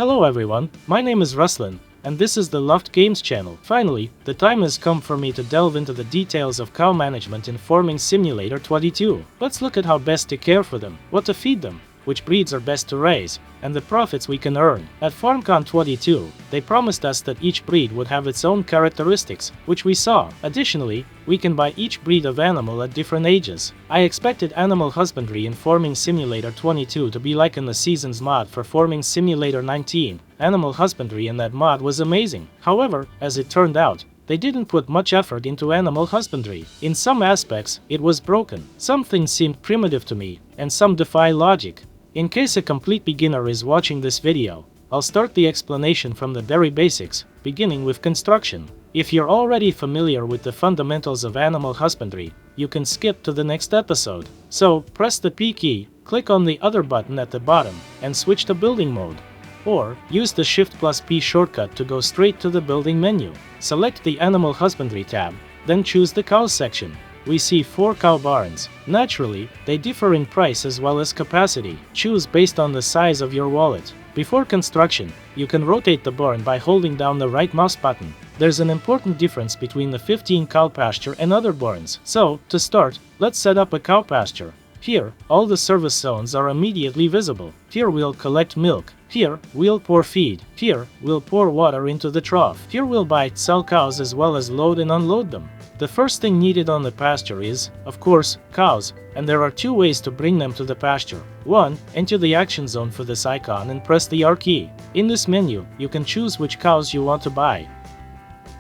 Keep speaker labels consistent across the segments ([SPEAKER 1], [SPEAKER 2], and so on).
[SPEAKER 1] Hello everyone, my name is Ruslan, and this is the Loved Games channel. Finally, the time has come for me to delve into the details of cow management in Farming Simulator 22. Let's look at how best to care for them, what to feed them, which breeds are best to raise, and the profits we can earn. At FarmCon 22, they promised us that each breed would have its own characteristics, which we saw. Additionally, we can buy each breed of animal at different ages. I expected animal husbandry in Farming Simulator 22 to be like in the Seasons mod for Farming Simulator 19. Animal husbandry in that mod was amazing. However, as it turned out, they didn't put much effort into animal husbandry. In some aspects, it was broken. Some things seemed primitive to me, and some defy logic. In case a complete beginner is watching this video, I'll start the explanation from the very basics, beginning with construction. If you're already familiar with the fundamentals of animal husbandry, you can skip to the next episode. So, press the P key, click on the other button at the bottom, and switch to building mode. Or, use the Shift+P shortcut to go straight to the building menu. Select the Animal Husbandry tab, then choose the Cows section. We see 4 cow barns. Naturally, they differ in price as well as capacity. Choose based on the size of your wallet. Before construction, you can rotate the barn by holding down the right mouse button. There's an important difference between the 15 cow pasture and other barns. So, to start, let's set up a cow pasture. Here, all the service zones are immediately visible. Here we'll collect milk. Here, we'll pour feed. Here, we'll pour water into the trough. Here we'll buy, sell cows as well as load and unload them. The first thing needed on the pasture is, of course, cows, and there are 2 ways to bring them to the pasture. 1. Enter the action zone for this icon and press the R key. In this menu, you can choose which cows you want to buy.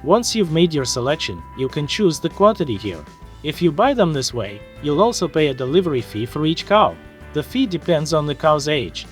[SPEAKER 1] Once you've made your selection, you can choose the quantity here. If you buy them this way, you'll also pay a delivery fee for each cow. The fee depends on the cow's age.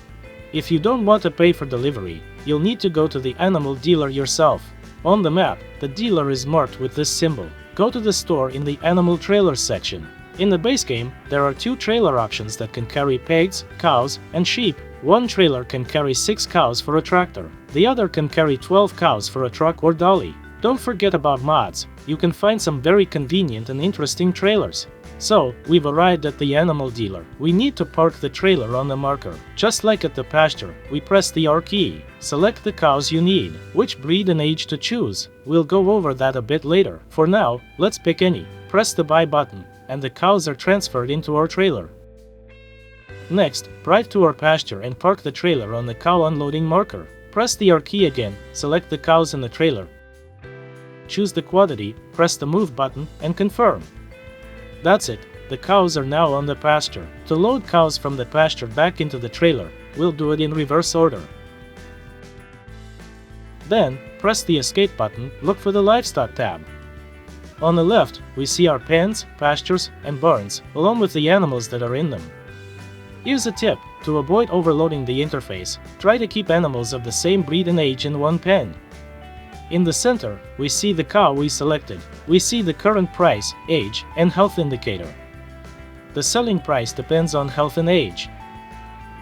[SPEAKER 1] If you don't want to pay for delivery, you'll need to go to the animal dealer yourself. On the map, the dealer is marked with this symbol. Go to the store in the Animal Trailers section. In the base game, there are 2 trailer options that can carry pigs, cows, and sheep. One trailer can carry 6 cows for a tractor. The other can carry 12 cows for a truck or dolly. Don't forget about mods. You can find some very convenient and interesting trailers. So, we've arrived at the animal dealer. We need to park the trailer on the marker. Just like at the pasture, we press the R key. Select the cows you need. Which breed and age to choose. We'll go over that a bit later. For now, let's pick any. Press the buy button, and the cows are transferred into our trailer. Next, drive to our pasture and park the trailer on the cow unloading marker. Press the R key again, select the cows in the trailer. Choose the quantity, press the move button, and confirm. That's it, the cows are now on the pasture. To load cows from the pasture back into the trailer, we'll do it in reverse order. Then, press the escape button, look for the livestock tab. On the left, we see our pens, pastures, and barns, along with the animals that are in them. Here's a tip: to avoid overloading the interface, try to keep animals of the same breed and age in one pen. In the center, we see the cow we selected. We see the current price, age, and health indicator. The selling price depends on health and age.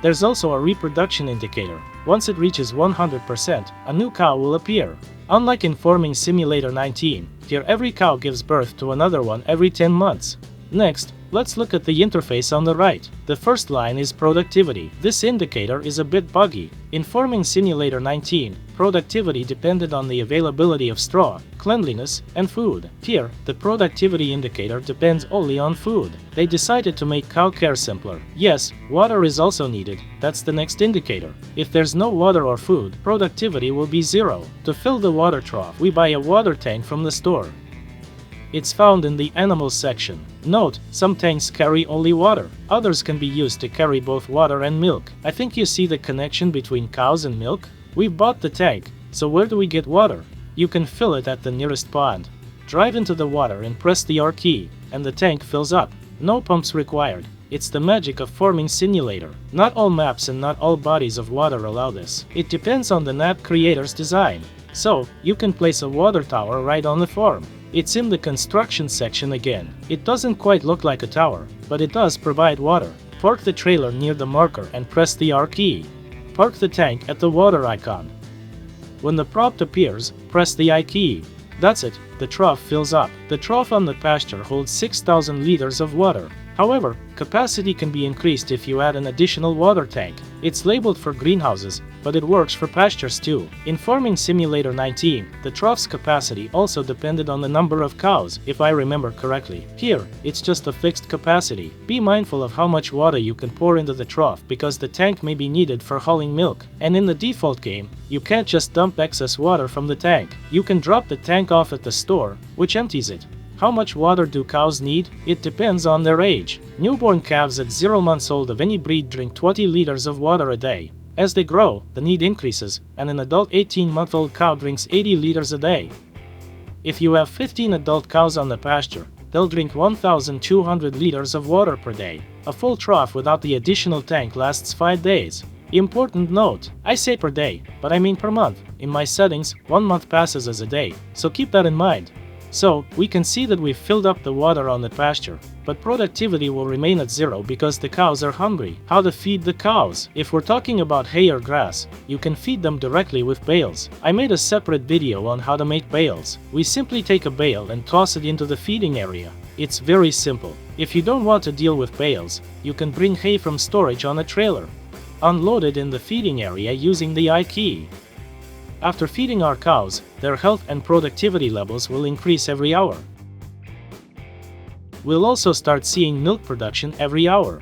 [SPEAKER 1] There's also a reproduction indicator. Once it reaches 100%, a new cow will appear. Unlike in Farming Simulator 19, here every cow gives birth to another one every 10 months. Next, let's look at the interface on the right. The first line is productivity. This indicator is a bit buggy. In Farming Simulator 19, productivity depended on the availability of straw, cleanliness, and food. Here, the productivity indicator depends only on food. They decided to make cow care simpler. Yes, water is also needed. That's the next indicator. If there's no water or food, productivity will be 0. To fill the water trough, we buy a water tank from the store. It's found in the animals section. Note, some tanks carry only water. Others can be used to carry both water and milk. I think you see the connection between cows and milk? We've bought the tank, so where do we get water? You can fill it at the nearest pond. Drive into the water and press the R key, and the tank fills up. No pumps required. It's the magic of Farming Simulator. Not all maps and not all bodies of water allow this. It depends on the map creator's design. So, you can place a water tower right on the farm. It's in the construction section again. It doesn't quite look like a tower, but it does provide water. Park the trailer near the marker and press the R key. Park the tank at the water icon. When the prompt appears, press the I key. That's it, the trough fills up. The trough on the pasture holds 6,000 liters of water. However, capacity can be increased if you add an additional water tank. It's labeled for greenhouses, but it works for pastures too. In Farming Simulator 19, the trough's capacity also depended on the number of cows, if I remember correctly. Here, it's just a fixed capacity. Be mindful of how much water you can pour into the trough because the tank may be needed for hauling milk. And in the default game, you can't just dump excess water from the tank. You can drop the tank off at the store, which empties it. How much water do cows need? It depends on their age. Newborn calves at 0 months old of any breed drink 20 liters of water a day. As they grow, the need increases, and an adult 18-month-old cow drinks 80 liters a day. If you have 15 adult cows on the pasture, they'll drink 1,200 liters of water per day. A full trough without the additional tank lasts 5 days. Important note, I say per day, but I mean per month. In my settings, 1 month passes as a day, so keep that in mind. So, we can see that we've filled up the water on the pasture, but productivity will remain at 0 because the cows are hungry. How to feed the cows? If we're talking about hay or grass, you can feed them directly with bales. I made a separate video on how to make bales. We simply take a bale and toss it into the feeding area. It's very simple. If you don't want to deal with bales, you can bring hay from storage on a trailer. Unload it in the feeding area using the I key. After feeding our cows, their health and productivity levels will increase every hour. We'll also start seeing milk production every hour.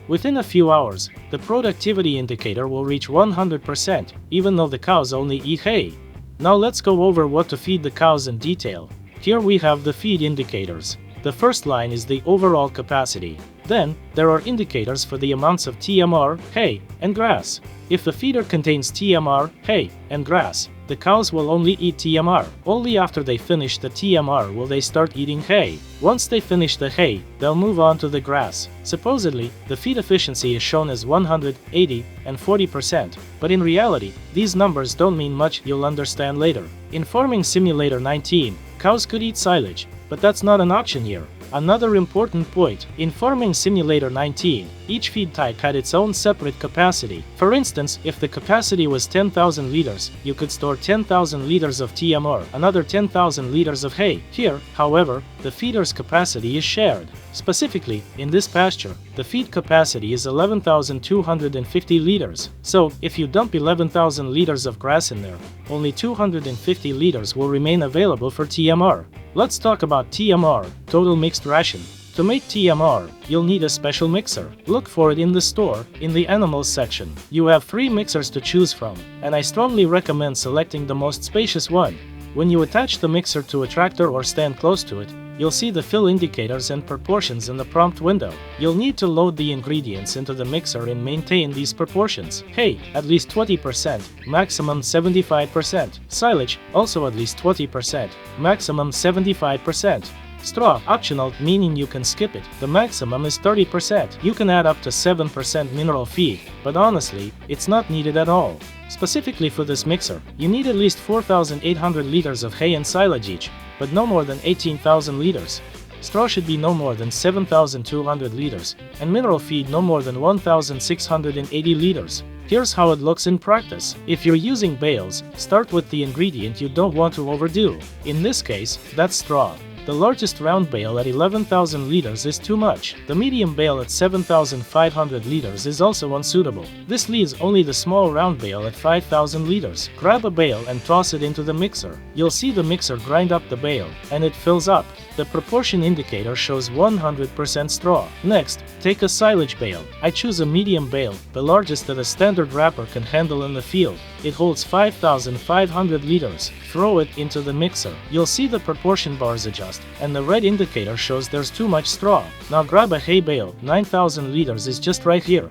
[SPEAKER 1] Within a few hours, the productivity indicator will reach 100%, even though the cows only eat hay. Now let's go over what to feed the cows in detail. Here we have the feed indicators. The first line is the overall capacity. Then, there are indicators for the amounts of TMR, hay, and grass. If the feeder contains TMR, hay, and grass, the cows will only eat TMR. Only after they finish the TMR will they start eating hay. Once they finish the hay, they'll move on to the grass. Supposedly, the feed efficiency is shown as 100, 80, and 40%, but in reality, these numbers don't mean much, you'll understand later. In Farming Simulator 19, cows could eat silage, but that's not an option here. Another important point, in Farming Simulator 19, each feed type had its own separate capacity. For instance, if the capacity was 10,000 liters, you could store 10,000 liters of TMR, another 10,000 liters of hay. Here, however, the feeder's capacity is shared. Specifically, in this pasture, the feed capacity is 11,250 liters. So, if you dump 11,000 liters of grass in there, only 250 liters will remain available for TMR. Let's talk about TMR, total mixed ration. To make TMR, you'll need a special mixer. Look for it in the store, in the animals section. You have 3 mixers to choose from, and I strongly recommend selecting the most spacious one. When you attach the mixer to a tractor or stand close to it, you'll see the fill indicators and proportions in the prompt window. You'll need to load the ingredients into the mixer and maintain these proportions. Hay, at least 20%, maximum 75%. Silage, also at least 20%, maximum 75%. Straw, optional, meaning you can skip it. The maximum is 30%. You can add up to 7% mineral feed, but honestly, it's not needed at all. Specifically for this mixer, you need at least 4,800 liters of hay and silage each, but no more than 18,000 liters. Straw should be no more than 7,200 liters, and mineral feed no more than 1,680 liters. Here's how it looks in practice. If you're using bales, start with the ingredient you don't want to overdo. In this case, that's straw. The largest round bale at 11,000 liters is too much. The medium bale at 7,500 liters is also unsuitable. This leaves only the small round bale at 5,000 liters. Grab a bale and toss it into the mixer. You'll see the mixer grind up the bale, and it fills up. The proportion indicator shows 100% straw. Next, take a silage bale. I choose a medium bale, the largest that a standard wrapper can handle in the field. It holds 5,500 liters. Throw it into the mixer. You'll see the proportion bars adjust, and the red indicator shows there's too much straw. Now grab a hay bale, 9,000 liters is just right here.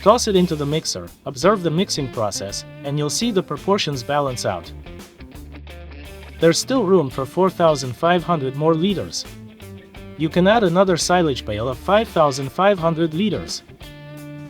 [SPEAKER 1] Toss it into the mixer, observe the mixing process, and you'll see the proportions balance out. There's still room for 4,500 more liters. You can add another silage bale of 5,500 liters.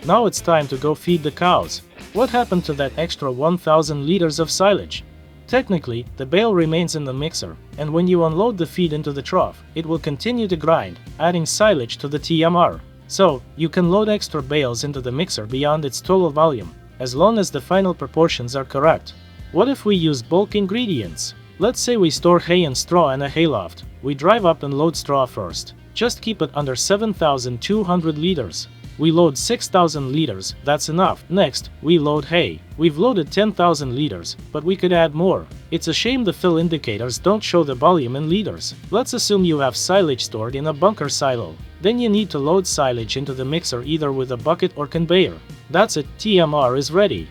[SPEAKER 1] Now it's time to go feed the cows. What happened to that extra 1,000 liters of silage? Technically, the bale remains in the mixer, and when you unload the feed into the trough, it will continue to grind, adding silage to the TMR. So, you can load extra bales into the mixer beyond its total volume, as long as the final proportions are correct. What if we use bulk ingredients? Let's say we store hay and straw in a hayloft. We drive up and load straw first. Just keep it under 7,200 liters. We load 6,000 liters, that's enough. Next, we load hay. We've loaded 10,000 liters, but we could add more. It's a shame the fill indicators don't show the volume in liters. Let's assume you have silage stored in a bunker silo. Then you need to load silage into the mixer either with a bucket or conveyor. That's it, TMR is ready.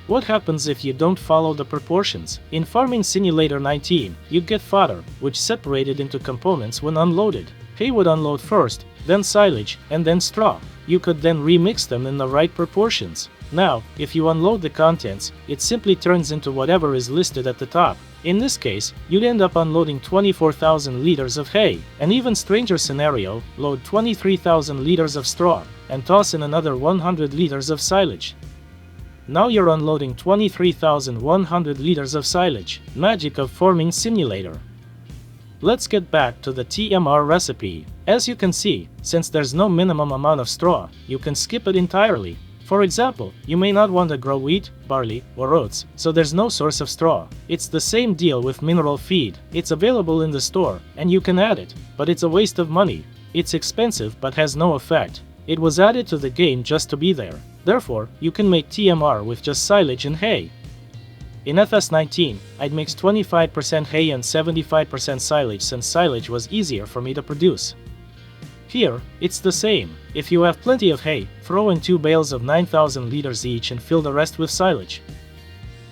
[SPEAKER 1] What happens if you don't follow the proportions? In Farming Simulator 19, you get fodder, which separated into components when unloaded. Hay would unload first, then silage, and then straw. You could then remix them in the right proportions. Now, if you unload the contents, it simply turns into whatever is listed at the top. In this case, you'd end up unloading 24,000 liters of hay. An even stranger scenario, load 23,000 liters of straw, and toss in another 100 liters of silage. Now you're unloading 23,100 liters of silage. Magic of Farming Simulator. Let's get back to the TMR recipe. As you can see, since there's no minimum amount of straw, you can skip it entirely. For example, you may not want to grow wheat, barley, or oats, so there's no source of straw. It's the same deal with mineral feed. It's available in the store, and you can add it, but it's a waste of money. It's expensive but has no effect. It was added to the game just to be there. Therefore, you can make TMR with just silage and hay. In FS19, I'd mix 25% hay and 75% silage since silage was easier for me to produce. Here, it's the same. If you have plenty of hay, throw in 2 bales of 9,000 liters each and fill the rest with silage.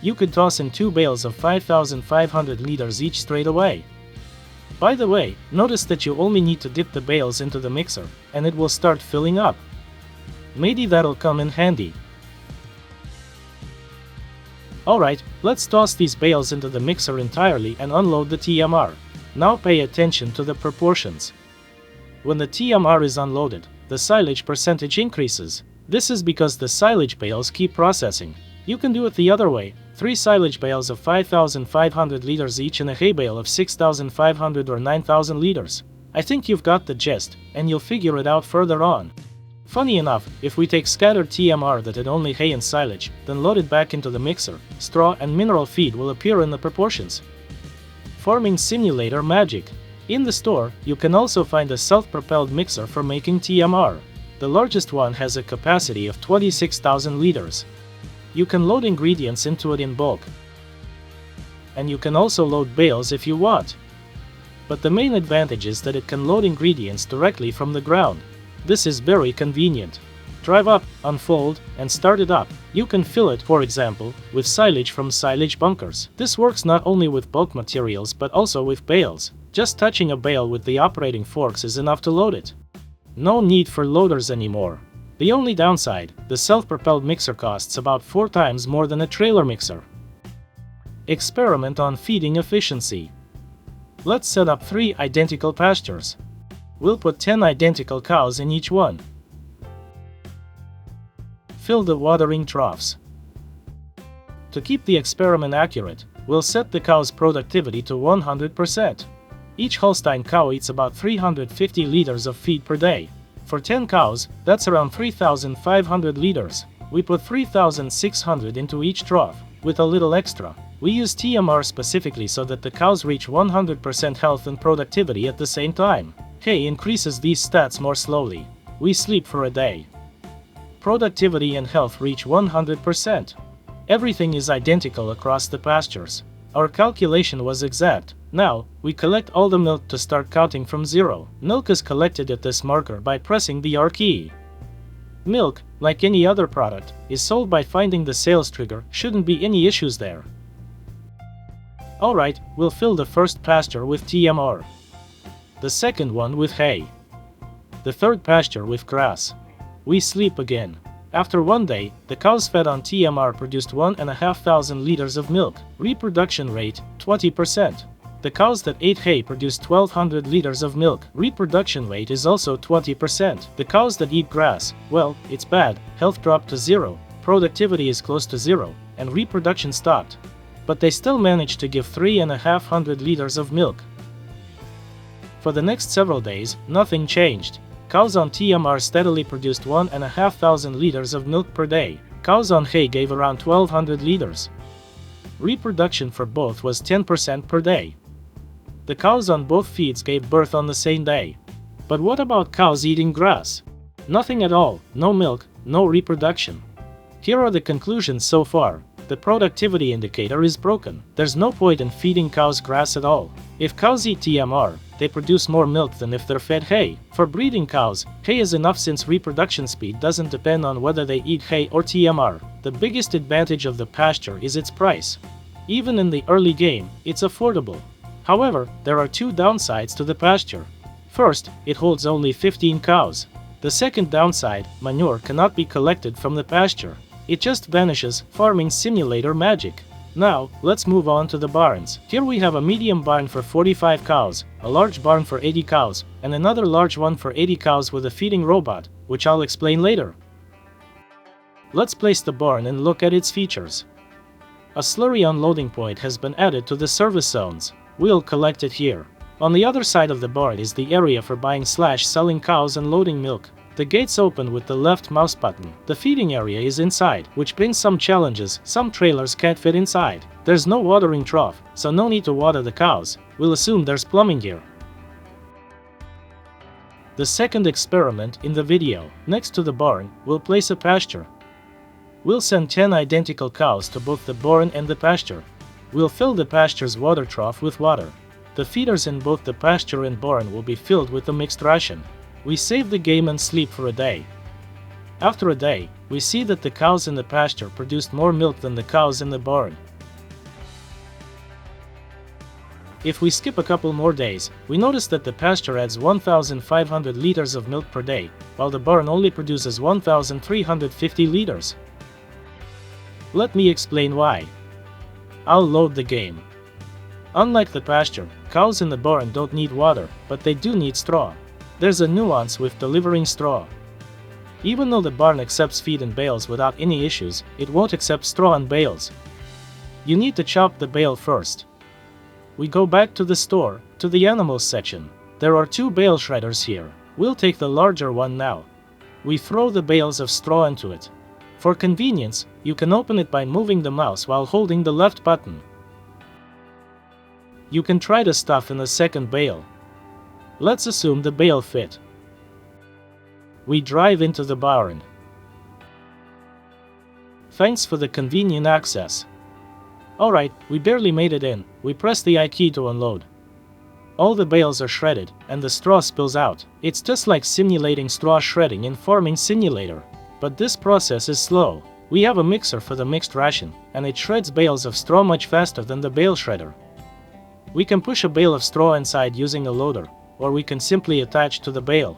[SPEAKER 1] You could toss in 2 bales of 5,500 liters each straight away. By the way, notice that you only need to dip the bales into the mixer, and it will start filling up. Maybe that'll come in handy. Alright, let's toss these bales into the mixer entirely and unload the TMR. Now pay attention to the proportions. When the TMR is unloaded, the silage percentage increases. This is because the silage bales keep processing. You can do it the other way. 3 silage bales of 5,500 liters each and a hay bale of 6,500 or 9,000 liters. I think you've got the gist, and you'll figure it out further on. Funny enough, if we take scattered TMR that had only hay and silage, then load it back into the mixer, straw and mineral feed will appear in the proportions. Farming Simulator magic. In the store, you can also find a self-propelled mixer for making TMR. The largest one has a capacity of 26,000 liters. You can load ingredients into it in bulk. And you can also load bales if you want. But the main advantage is that it can load ingredients directly from the ground. This is very convenient. Drive up, unfold, and start it up. You can fill it, for example, with silage from silage bunkers. This works not only with bulk materials but also with bales. Just touching a bale with the operating forks is enough to load it. No need for loaders anymore. The only downside, the self-propelled mixer costs about 4 times more than a trailer mixer. Experiment on feeding efficiency. Let's set up 3 identical pastures. We'll put 10 identical cows in each one. Fill the watering troughs. To keep the experiment accurate, we'll set the cow's productivity to 100%. Each Holstein cow eats about 350 liters of feed per day. For 10 cows, that's around 3,500 liters. We put 3,600 into each trough, with a little extra. We use TMR specifically so that the cows reach 100% health and productivity at the same time. Hay increases these stats more slowly. We sleep for a day. Productivity and health reach 100%. Everything is identical across the pastures. Our calculation was exact. Now, we collect all the milk to start counting from 0. Milk is collected at this marker by pressing the R key. Milk, like any other product, is sold by finding the sales trigger. Shouldn't be any issues there. Alright, we'll fill the first pasture with TMR. The second one with hay. The third pasture with grass. We sleep again. After 1 day, the cows fed on TMR produced 1,500 liters of milk. Reproduction rate, 20%. The cows that ate hay produced 1,200 liters of milk. Reproduction rate is also 20%. The cows that eat grass, well, it's bad. Health dropped to 0, productivity is close to 0, and reproduction stopped. But they still managed to give 3,500 liters of milk. For the next several days, nothing changed. Cows on TMR steadily produced 1,500 liters of milk per day. Cows on hay gave around 1,200 liters. Reproduction for both was 10% per day. The cows on both feeds gave birth on the same day. But what about cows eating grass? Nothing at all, no milk, no reproduction. Here are the conclusions so far. The productivity indicator is broken. There's no point in feeding cows grass at all. If cows eat TMR, they produce more milk than if they're fed hay. For breeding cows, hay is enough since reproduction speed doesn't depend on whether they eat hay or TMR. The biggest advantage of the pasture is its price. Even in the early game, it's affordable. However, there are two downsides to the pasture. First, it holds only 15 cows. The second downside, manure cannot be collected from the pasture. It just vanishes, farming simulator magic. Now, let's move on to the barns. Here we have a medium barn for 45 cows, a large barn for 80 cows, and another large one for 80 cows with a feeding robot, which I'll explain later. Let's place the barn and look at its features. A slurry unloading point has been added to the service zones. We'll collect it here. On the other side of the barn is the area for buying/selling cows and loading milk. The gates open with the left mouse button. The feeding area is inside, which brings some challenges. Some trailers can't fit inside. There's no watering trough, so no need to water the cows. We'll assume there's plumbing here. The second experiment in the video. Next to the barn, we'll place a pasture. We'll send 10 identical cows to both the barn and the pasture. We'll fill the pasture's water trough with water. The feeders in both the pasture and barn will be filled with a mixed ration. We save the game and sleep for a day. After a day, we see that the cows in the pasture produced more milk than the cows in the barn. If we skip a couple more days, we notice that the pasture adds 1,500 liters of milk per day, while the barn only produces 1,350 liters. Let me explain why. I'll load the game. Unlike the pasture, cows in the barn don't need water, but they do need straw. There's a nuance with delivering straw. Even though the barn accepts feed in bales without any issues, it won't accept straw in bales. You need to chop the bale first. We go back to the store, to the animals section. There are two bale shredders here. We'll take the larger one now. We throw the bales of straw into it. For convenience, you can open it by moving the mouse while holding the left button. You can try the stuff in the second bale. Let's assume the bale fit. We drive into the barn. Thanks for the convenient access. Alright, we barely made it in. We press the I key to unload. All the bales are shredded, and the straw spills out. It's just like simulating straw shredding in Farming Simulator. But this process is slow. We have a mixer for the mixed ration, and it shreds bales of straw much faster than the bale shredder. We can push a bale of straw inside using a loader, or we can simply attach to the bale.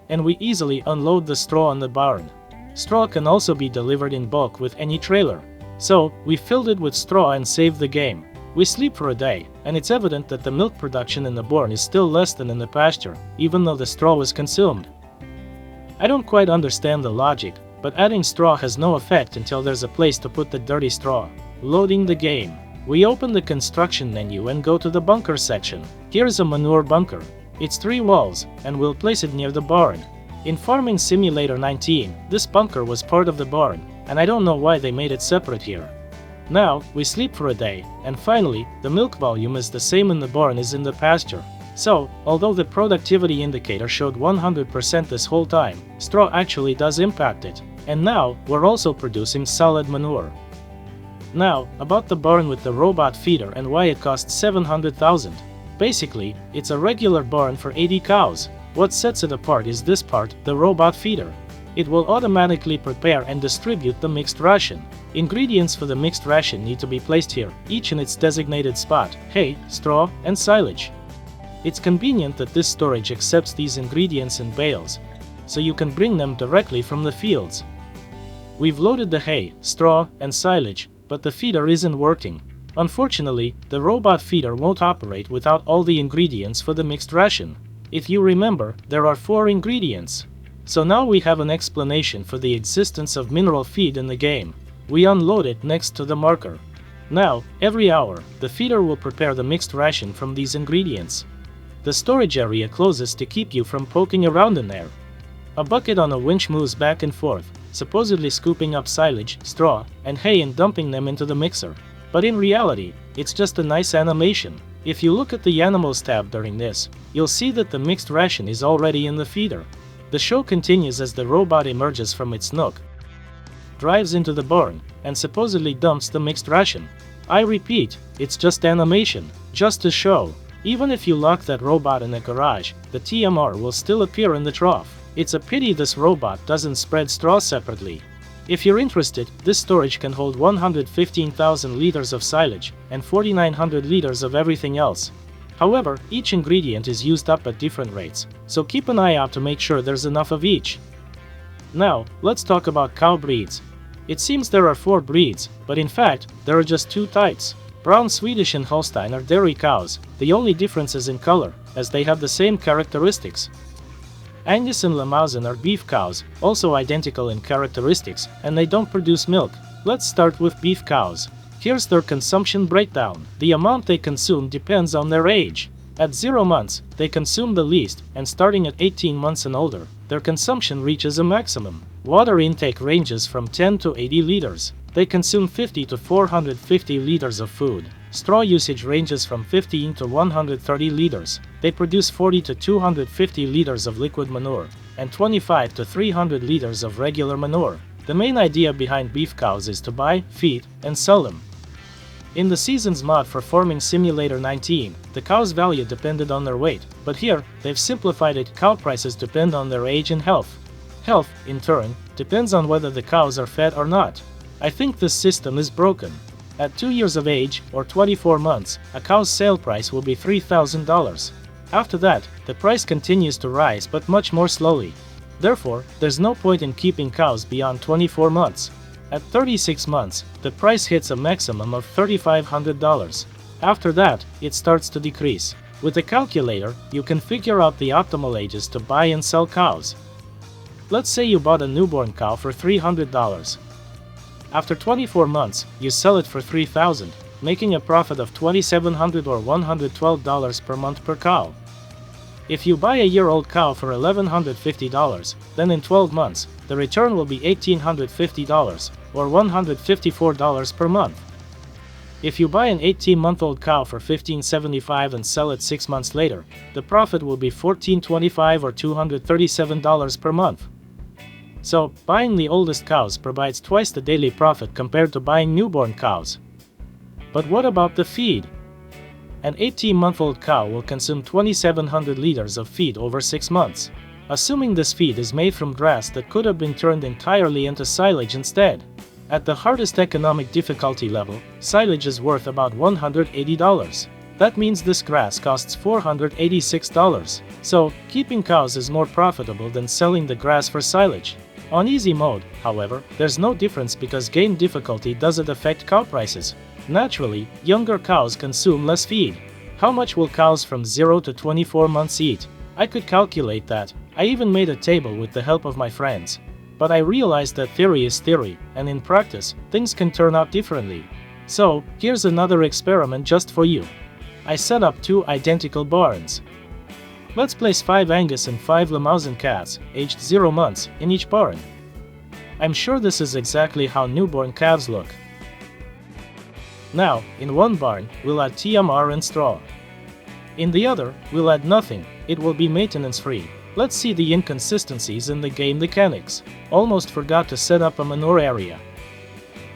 [SPEAKER 1] And we easily unload the straw on the barn. Straw can also be delivered in bulk with any trailer. So, we filled it with straw and saved the game. We sleep for a day, and it's evident that the milk production in the barn is still less than in the pasture, even though the straw was consumed. I don't quite understand the logic, but adding straw has no effect until there's a place to put the dirty straw. Loading the game. We open the construction menu and go to the bunker section. Here's a manure bunker. It's 3 walls, and we'll place it near the barn. In Farming Simulator 19, this bunker was part of the barn, and I don't know why they made it separate here. Now, we sleep for a day, and finally, the milk volume is the same in the barn as in the pasture. So, although the productivity indicator showed 100% this whole time, straw actually does impact it. And now, we're also producing solid manure. Now, about the barn with the robot feeder and why it costs 700,000. Basically, it's a regular barn for 80 cows. What sets it apart is this part, the robot feeder. It will automatically prepare and distribute the mixed ration. Ingredients for the mixed ration need to be placed here, each in its designated spot: hay, straw, and silage. It's convenient that this storage accepts these ingredients in bales, so you can bring them directly from the fields. We've loaded the hay, straw, and silage, but the feeder isn't working. Unfortunately, the robot feeder won't operate without all the ingredients for the mixed ration. If you remember, there are 4 ingredients. So now we have an explanation for the existence of mineral feed in the game. We unload it next to the marker. Now, every hour, the feeder will prepare the mixed ration from these ingredients. The storage area closes to keep you from poking around in there. A bucket on a winch moves back and forth, supposedly scooping up silage, straw, and hay and dumping them into the mixer. But in reality, it's just a nice animation. If you look at the Animals tab during this, you'll see that the mixed ration is already in the feeder. The show continues as the robot emerges from its nook, drives into the barn, and supposedly dumps the mixed ration. I repeat, it's just animation, just a show. Even if you lock that robot in a garage, the TMR will still appear in the trough. It's a pity this robot doesn't spread straw separately. If you're interested, this storage can hold 115,000 liters of silage and 4,900 liters of everything else. However, each ingredient is used up at different rates, so keep an eye out to make sure there's enough of each. Now, let's talk about cow breeds. It seems there are 4 breeds, but in fact, there are just 2 types. Brown Swedish and Holstein are dairy cows, the only difference is in color, as they have the same characteristics. Angus and Limousin are beef cows, also identical in characteristics, and they don't produce milk. Let's start with beef cows. Here's their consumption breakdown. The amount they consume depends on their age. At 0 months, they consume the least, and starting at 18 months and older, their consumption reaches a maximum. Water intake ranges from 10 to 80 liters. They consume 50 to 450 liters of food. Straw usage ranges from 15 to 130 liters. They produce 40 to 250 liters of liquid manure, and 25 to 300 liters of regular manure. The main idea behind beef cows is to buy, feed, and sell them. In the season's mod for Farming Simulator 19, the cow's value depended on their weight, but here, they've simplified it. Cow prices depend on their age and health. Health, in turn, depends on whether the cows are fed or not. I think this system is broken. At 2 years of age, or 24 months, a cow's sale price will be $3,000. After that, the price continues to rise but much more slowly. Therefore, there's no point in keeping cows beyond 24 months. At 36 months, the price hits a maximum of $3,500. After that, it starts to decrease. With a calculator, you can figure out the optimal ages to buy and sell cows. Let's say you bought a newborn cow for $300. After 24 months, you sell it for $3,000, making a profit of $2,700 or $112 per month per cow. If you buy a year-old cow for $1,150, then in 12 months, the return will be $1,850 or $154 per month. If you buy an 18-month-old cow for $1,575 and sell it 6 months later, the profit will be $1,425 or $237 per month. So, buying the oldest cows provides twice the daily profit compared to buying newborn cows. But what about the feed? An 18-month-old cow will consume 2,700 liters of feed over 6 months, assuming this feed is made from grass that could have been turned entirely into silage instead. At the hardest economic difficulty level, silage is worth about $180. That means this grass costs $486. So, keeping cows is more profitable than selling the grass for silage. On easy mode, however, there's no difference because game difficulty doesn't affect cow prices. Naturally, younger cows consume less feed. How much will cows from 0 to 24 months eat? I could calculate that. I even made a table with the help of my friends. But I realized that theory is theory, and in practice, things can turn out differently. So, here's another experiment just for you. I set up 2 identical barns. Let's place 5 Angus and 5 Limousin calves, aged 0 months, in each barn. I'm sure this is exactly how newborn calves look. Now, in one barn, we'll add TMR and straw. In the other, we'll add nothing. It will be maintenance-free. Let's see the inconsistencies in the game mechanics. Almost forgot to set up a manure area.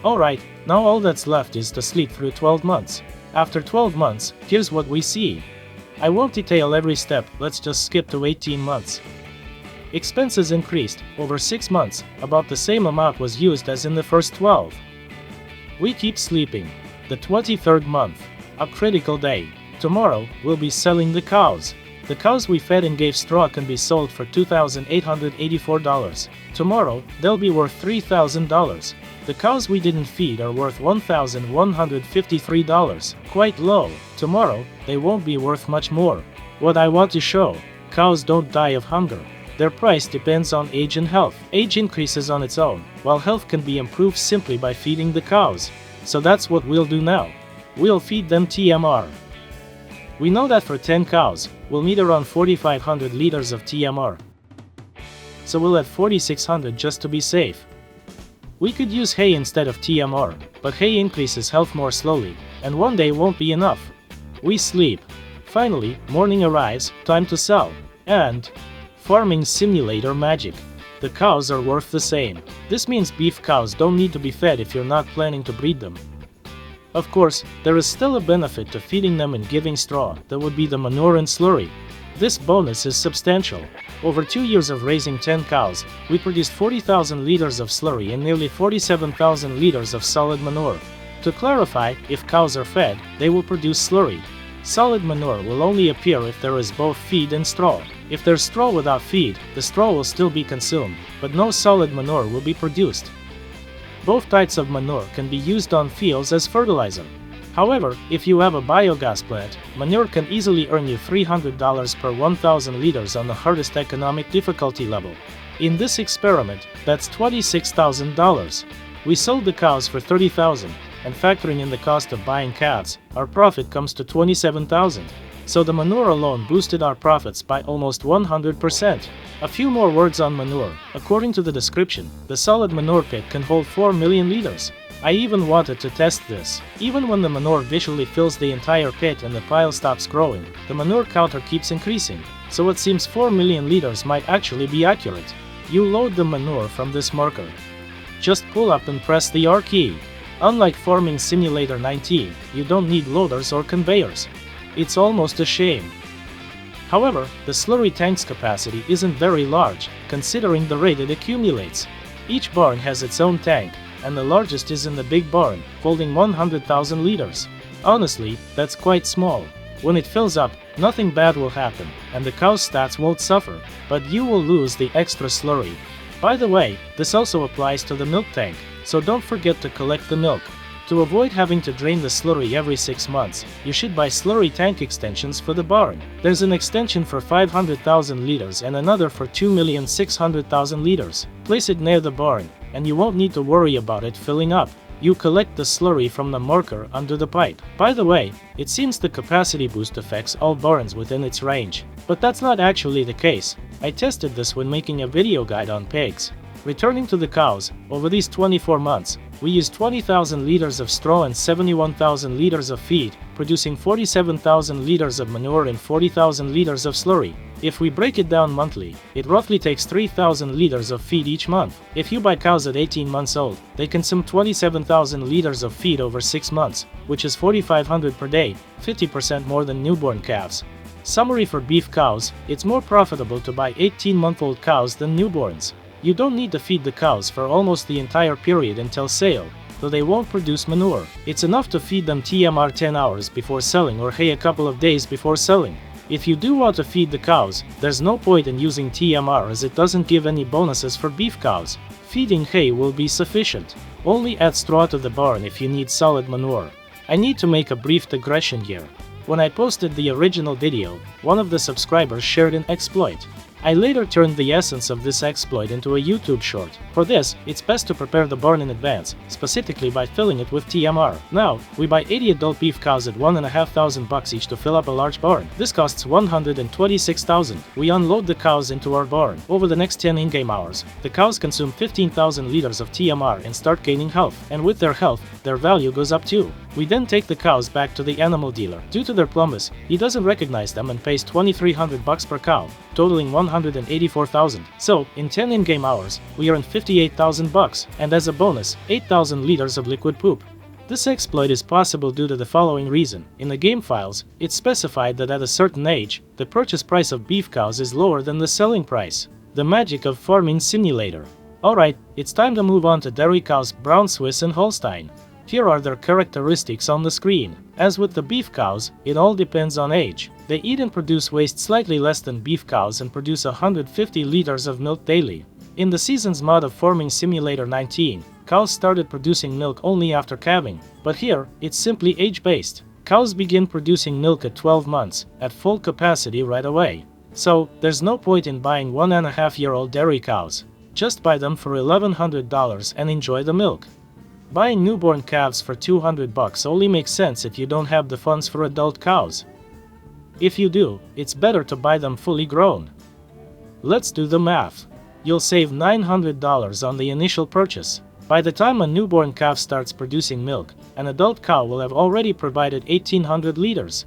[SPEAKER 1] Alright, now all that's left is to sleep through 12 months. After 12 months, here's what we see. I won't detail every step, let's just skip to 18 months. Expenses increased. Over 6 months, about the same amount was used as in the first 12. We keep sleeping. The 23rd month. A critical day. Tomorrow, we'll be selling the cows. The cows we fed and gave straw can be sold for $2,884. Tomorrow, they'll be worth $3,000. The cows we didn't feed are worth $1,153. Quite low. Tomorrow, they won't be worth much more. What I want to show, cows don't die of hunger. Their price depends on age and health. Age increases on its own, while health can be improved simply by feeding the cows. So that's what we'll do now. We'll feed them TMR. We know that for 10 cows, we'll need around 4,500 liters of TMR. So we'll add 4,600 just to be safe. We could use hay instead of TMR, but hay increases health more slowly, and one day won't be enough. We sleep. Finally, morning arrives, time to sell. And farming simulator magic. The cows are worth the same. This means beef cows don't need to be fed if you're not planning to breed them. Of course, there is still a benefit to feeding them and giving straw, that would be the manure and slurry. This bonus is substantial. Over 2 years of raising 10 cows, we produced 40,000 liters of slurry and nearly 47,000 liters of solid manure. To clarify, if cows are fed, they will produce slurry. Solid manure will only appear if there is both feed and straw. If there's straw without feed, the straw will still be consumed, but no solid manure will be produced. Both types of manure can be used on fields as fertilizer. However, if you have a biogas plant, manure can easily earn you $300 per 1,000 liters on the hardest economic difficulty level. In this experiment, that's $26,000. We sold the cows for $30,000, and factoring in the cost of buying calves, our profit comes to $27,000. So the manure alone boosted our profits by almost 100%. A few more words on manure. According to the description, the solid manure pit can hold 4 million liters. I even wanted to test this. Even when the manure visually fills the entire pit and the pile stops growing, the manure counter keeps increasing. So it seems 4 million liters might actually be accurate. You load the manure from this marker. Just pull up and press the R key. Unlike Farming Simulator 19, you don't need loaders or conveyors. It's almost a shame. However, the slurry tank's capacity isn't very large, considering the rate it accumulates. Each barn has its own tank, and the largest is in the big barn, holding 100,000 liters. Honestly, that's quite small. When it fills up, nothing bad will happen, and the cow's stats won't suffer, but you will lose the extra slurry. By the way, this also applies to the milk tank, so don't forget to collect the milk. To avoid having to drain the slurry every 6 months, you should buy slurry tank extensions for the barn. There's an extension for 500,000 liters and another for 2,600,000 liters. Place it near the barn, and you won't need to worry about it filling up. You collect the slurry from the marker under the pipe. By the way, it seems the capacity boost affects all barns within its range. But that's not actually the case. I tested this when making a video guide on pigs. Returning to the cows, over these 24 months, we used 20,000 liters of straw and 71,000 liters of feed, producing 47,000 liters of manure and 40,000 liters of slurry. If we break it down monthly, it roughly takes 3,000 liters of feed each month. If you buy cows at 18 months old, they consume 27,000 liters of feed over 6 months, which is 4,500 per day, 50% more than newborn calves. Summary for beef cows: it's more profitable to buy 18-month-old cows than newborns. You don't need to feed the cows for almost the entire period until sale, though they won't produce manure. It's enough to feed them TMR 10 hours before selling or hay a couple of days before selling. If you do want to feed the cows, there's no point in using TMR as it doesn't give any bonuses for beef cows. Feeding hay will be sufficient. Only add straw to the barn if you need solid manure. I need to make a brief digression here. When I posted the original video, one of the subscribers shared an exploit. I later turned the essence of this exploit into a YouTube short. For this, it's best to prepare the barn in advance, specifically by filling it with TMR. Now, we buy 80 adult beef cows at $1,500 each to fill up a large barn. This costs $126,000. We unload the cows into our barn. Over the next 10 in-game hours, the cows consume 15,000 liters of TMR and start gaining health. And with their health, their value goes up too. We then take the cows back to the animal dealer. Due to their plumbus, he doesn't recognize them and pays $2,300 per cow, totaling $184,000. So, in 10 in-game hours, we earned $58,000, and as a bonus, 8,000 liters of liquid poop. This exploit is possible due to the following reason. In the game files, it's specified that at a certain age, the purchase price of beef cows is lower than the selling price. The magic of Farming Simulator. Alright, it's time to move on to dairy cows Brown Swiss and Holstein. Here are their characteristics on the screen. As with the beef cows, it all depends on age. They eat and produce waste slightly less than beef cows and produce 150 liters of milk daily. In the Seasons mod of Farming Simulator 19, cows started producing milk only after calving, but here, it's simply age-based. Cows begin producing milk at 12 months, at full capacity right away. So, there's no point in buying 1.5-year-old dairy cows. Just buy them for $1,100 and enjoy the milk. Buying newborn calves for $200 only makes sense if you don't have the funds for adult cows. If you do, it's better to buy them fully grown. Let's do the math. You'll save $900 on the initial purchase. By the time a newborn calf starts producing milk, an adult cow will have already provided 1,800 liters.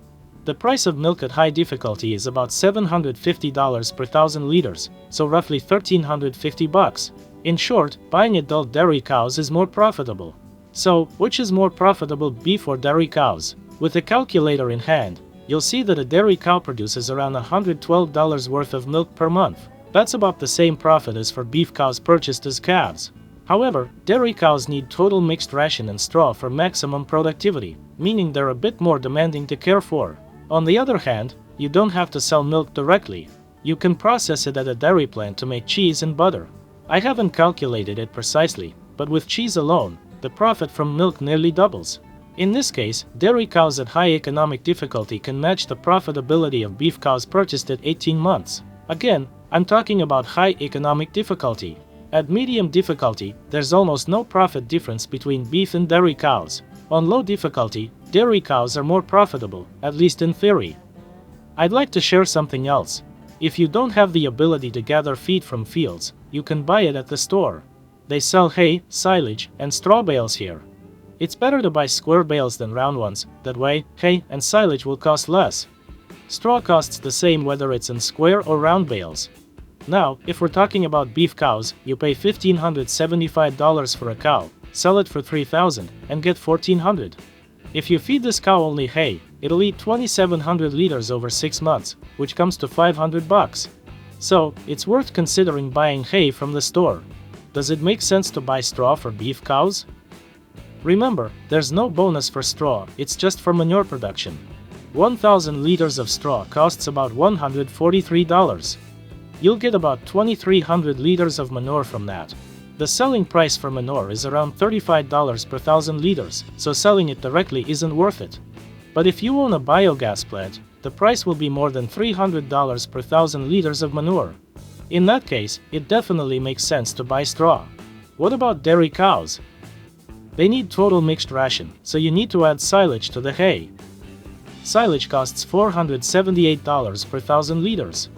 [SPEAKER 1] The price of milk at high difficulty is about $750 per 1,000 liters, so roughly $1,350. In short, buying adult dairy cows is more profitable. So, which is more profitable, beef or dairy cows? With a calculator in hand, you'll see that a dairy cow produces around $112 worth of milk per month. That's about the same profit as for beef cows purchased as calves. However, dairy cows need total mixed ration and straw for maximum productivity, meaning they're a bit more demanding to care for. On the other hand, you don't have to sell milk directly. You can process it at a dairy plant to make cheese and butter. I haven't calculated it precisely, but with cheese alone, the profit from milk nearly doubles. In this case, dairy cows at high economic difficulty can match the profitability of beef cows purchased at 18 months. Again, I'm talking about high economic difficulty. At medium difficulty, there's almost no profit difference between beef and dairy cows. On low difficulty, dairy cows are more profitable, at least in theory. I'd like to share something else. If you don't have the ability to gather feed from fields, you can buy it at the store. They sell hay, silage, and straw bales here. It's better to buy square bales than round ones, that way, hay and silage will cost less. Straw costs the same whether it's in square or round bales. Now, if we're talking about beef cows, you pay $1,575 for a cow, sell it for $3,000, and get $1,400. If you feed this cow only hay, it'll eat 2,700 liters over 6 months, which comes to $500. So, it's worth considering buying hay from the store. Does it make sense to buy straw for beef cows? Remember, there's no bonus for straw, it's just for manure production. 1,000 liters of straw costs about $143. You'll get about 2,300 liters of manure from that. The selling price for manure is around $35 per 1,000 liters, so selling it directly isn't worth it. But if you own a biogas plant, the price will be more than $300 per 1,000 liters of manure. In that case, it definitely makes sense to buy straw. What about dairy cows? They need total mixed ration, so you need to add silage to the hay. Silage costs $478 per 1,000 liters.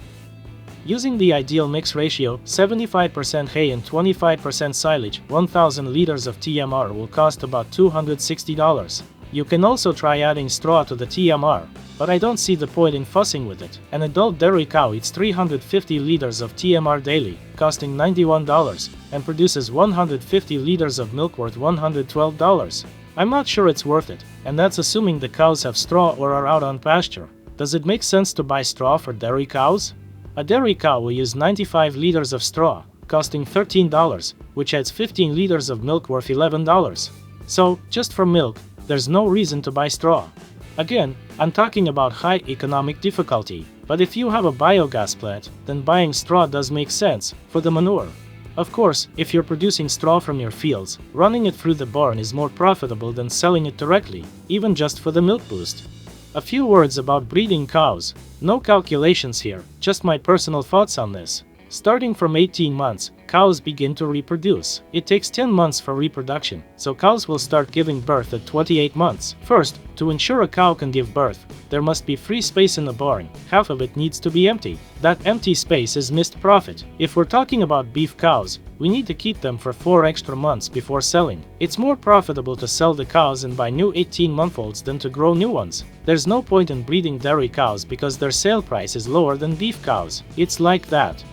[SPEAKER 1] Using the ideal mix ratio, 75% hay and 25% silage, 1,000 liters of TMR will cost about $260. You can also try adding straw to the TMR, but I don't see the point in fussing with it. An adult dairy cow eats 350 liters of TMR daily, costing $91, and produces 150 liters of milk worth $112. I'm not sure it's worth it, and that's assuming the cows have straw or are out on pasture. Does it make sense to buy straw for dairy cows? A dairy cow will use 95 liters of straw, costing $13, which adds 15 liters of milk worth $11. So, just for milk, there's no reason to buy straw. Again, I'm talking about high economic difficulty, but if you have a biogas plant, then buying straw does make sense, for the manure. Of course, if you're producing straw from your fields, running it through the barn is more profitable than selling it directly, even just for the milk boost. A few words about breeding cows. No calculations here, just my personal thoughts on this. Starting from 18 months, cows begin to reproduce. It takes 10 months for reproduction, so cows will start giving birth at 28 months. First, to ensure a cow can give birth, there must be free space in the barn. Half of it needs to be empty. That empty space is missed profit. If we're talking about beef cows, we need to keep them for 4 extra months before selling. It's more profitable to sell the cows and buy new 18-month-olds than to grow new ones. There's no point in breeding dairy cows because their sale price is lower than beef cows. It's like that.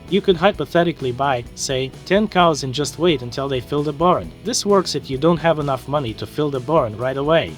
[SPEAKER 1] You could hypothetically buy, say, 10 cows and just wait until they fill the barn. This works if you don't have enough money to fill the barn right away.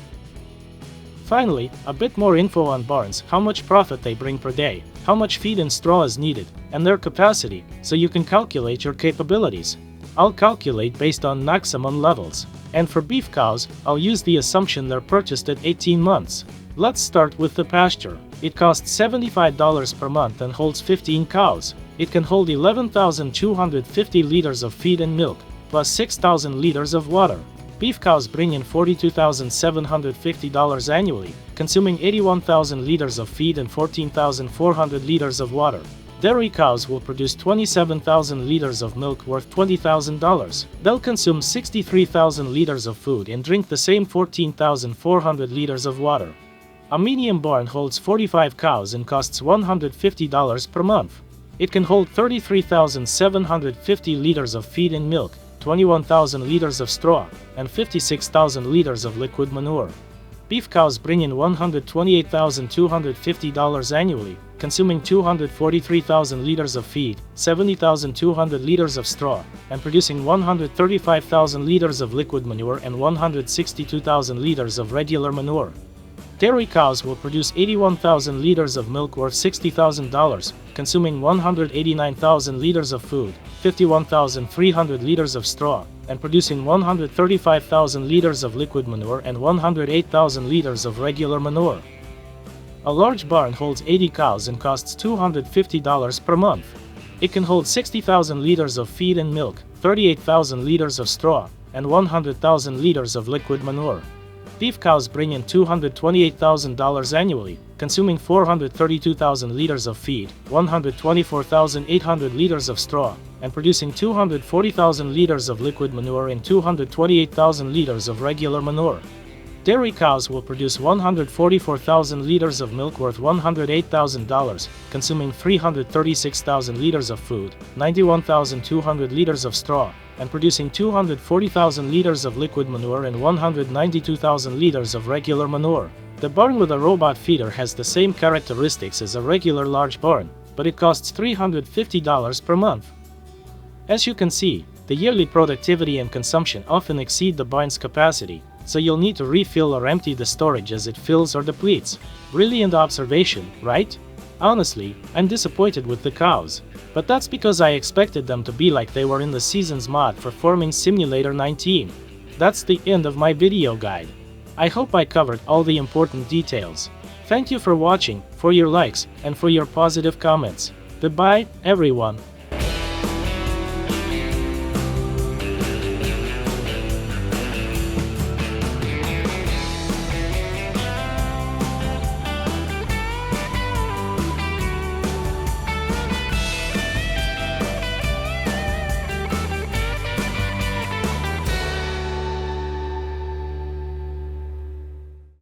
[SPEAKER 1] Finally, a bit more info on barns, how much profit they bring per day, how much feed and straw is needed, and their capacity, so you can calculate your capabilities. I'll calculate based on maximum levels. And for beef cows, I'll use the assumption they're purchased at 18 months. Let's start with the pasture. It costs $75 per month and holds 15 cows. It can hold 11,250 liters of feed and milk, plus 6,000 liters of water. Beef cows bring in $42,750 annually, consuming 81,000 liters of feed and 14,400 liters of water. Dairy cows will produce 27,000 liters of milk worth $20,000. They'll consume 63,000 liters of food and drink the same 14,400 liters of water. A medium barn holds 45 cows and costs $150 per month. It can hold 33,750 liters of feed and milk, 21,000 liters of straw, and 56,000 liters of liquid manure. Beef cows bring in $128,250 annually, consuming 243,000 liters of feed, 70,200 liters of straw, and producing 135,000 liters of liquid manure and 162,000 liters of regular manure. Dairy cows will produce 81,000 liters of milk worth $60,000, consuming 189,000 liters of food, 51,300 liters of straw, and producing 135,000 liters of liquid manure and 108,000 liters of regular manure. A large barn holds 80 cows and costs $250 per month. It can hold 60,000 liters of feed and milk, 38,000 liters of straw, and 100,000 liters of liquid manure. Beef cows bring in $228,000 annually, consuming 432,000 liters of feed, 124,800 liters of straw, and producing 240,000 liters of liquid manure and 228,000 liters of regular manure. Dairy cows will produce 144,000 liters of milk worth $108,000, consuming 336,000 liters of food, 91,200 liters of straw, and producing 240,000 liters of liquid manure and 192,000 liters of regular manure. The barn with a robot feeder has the same characteristics as a regular large barn, but it costs $350 per month. As you can see, the yearly productivity and consumption often exceed the barn's capacity, so you'll need to refill or empty the storage as it fills or depletes. Brilliant observation, right? Honestly, I'm disappointed with the cows. But that's because I expected them to be like they were in the season's mod for Farming Simulator 19. That's the end of my video guide. I hope I covered all the important details. Thank you for watching, for your likes, and for your positive comments. Goodbye, everyone.